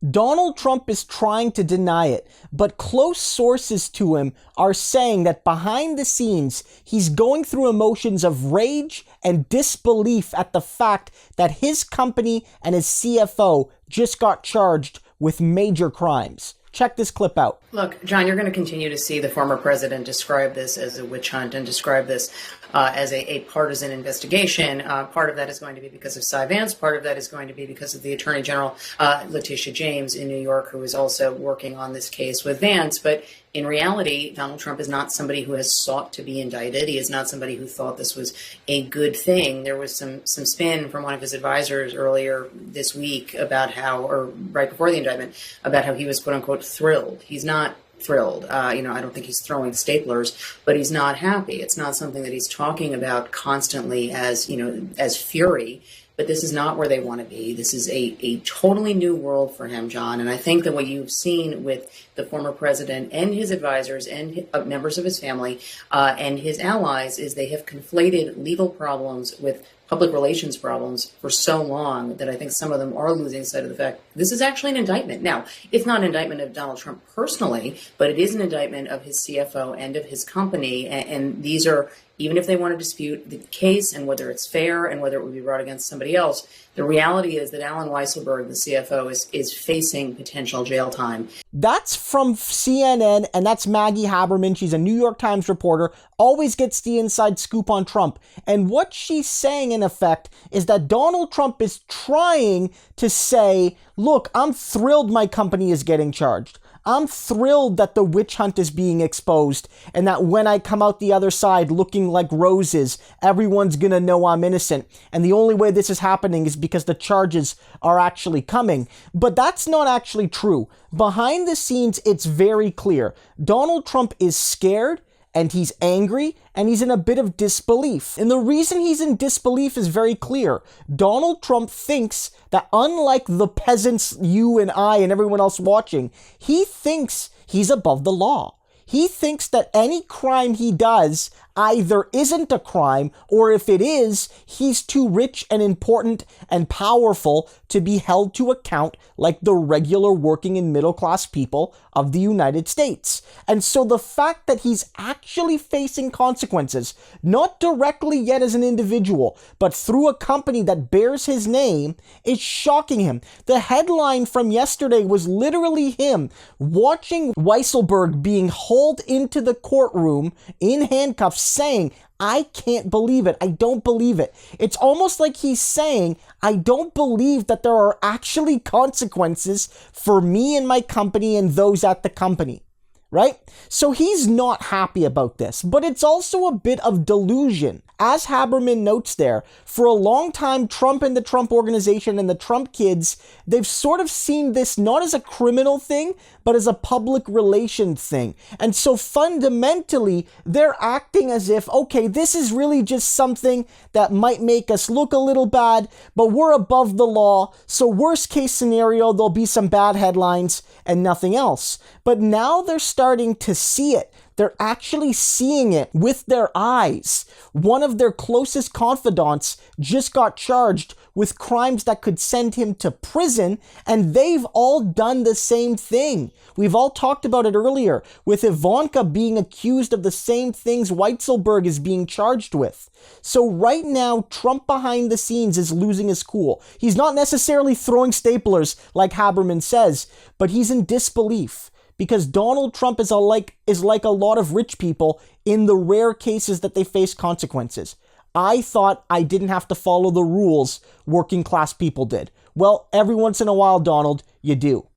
Donald Trump is trying to deny it, but close sources to him are saying that behind the scenes, he's going through emotions of rage and disbelief at the fact that his company and his CFO just got charged with major crimes. Check this clip out. Look, John, you're going to continue to see the former president describe this as a witch hunt and describe this as a partisan investigation. Part of that is going to be because of Cy Vance. Part of that is going to be because of the Attorney General, Letitia James in New York, who is also working on this case with Vance. But in reality, Donald Trump is not somebody who has sought to be indicted. He is not somebody who thought this was a good thing. There was some spin from one of his advisors earlier this week about how, or right before the indictment, about how he was, quote unquote, thrilled. He's not thrilled. I don't think he's throwing staplers, but he's not happy. It's not something that he's talking about constantly as, as fury. But this is not where they want to be. This is a totally new world for him, John. And I think that what you've seen with the former president and his advisors and members of his family and his allies is they have conflated legal problems with public relations problems for so long that I think some of them are losing sight of the fact this is actually an indictment. Now, it's not an indictment of Donald Trump personally, but it is an indictment of his CFO and of his company. And these are, even if they want to dispute the case and whether it's fair and whether it would be brought against somebody else, the reality is that Alan Weisselberg, the CFO, is facing potential jail time. That's from CNN, and that's Maggie Haberman. She's a New York Times reporter, always gets the inside scoop on Trump. And what she's saying, in effect, is that Donald Trump is trying to say, look, I'm thrilled my company is getting charged. I'm thrilled that the witch hunt is being exposed and that when I come out the other side looking like roses, everyone's going to know I'm innocent. And the only way this is happening is because the charges are actually coming. But that's not actually true. Behind the scenes, it's very clear. Donald Trump is scared and he's angry, and he's in a bit of disbelief. And the reason he's in disbelief is very clear. Donald Trump thinks that unlike the peasants, you and I and everyone else watching, he thinks he's above the law. He thinks that any crime he does either isn't a crime, or if it is, he's too rich and important and powerful to be held to account like the regular working and middle class people of the United States. And so the fact that he's actually facing consequences, not directly yet as an individual, but through a company that bears his name, is shocking him. The headline from yesterday was literally him watching Weisselberg being hauled into the courtroom in handcuffs, saying, I can't believe it. I don't believe it. It's almost like he's saying, I don't believe that there are actually consequences for me and my company and those at the company. Right? So he's not happy about this, but it's also a bit of delusion. As Haberman notes there, for a long time, Trump and the Trump Organization and the Trump kids, they've sort of seen this not as a criminal thing, but as a public relations thing. And so fundamentally, they're acting as if, okay, this is really just something that might make us look a little bad, but we're above the law. So worst case scenario, there'll be some bad headlines and nothing else. But now they're starting to see it. They're actually seeing it with their eyes. One of their closest confidants just got charged with crimes that could send him to prison, and they've all done the same thing. We've all talked about it earlier, with Ivanka being accused of the same things Weisselberg is being charged with. So right now, Trump behind the scenes is losing his cool. He's not necessarily throwing staplers like Haberman says, but he's in disbelief. Because Donald Trump is like a lot of rich people in the rare cases that they face consequences. I thought I didn't have to follow the rules working class people did. Well, every once in a while, Donald, you do.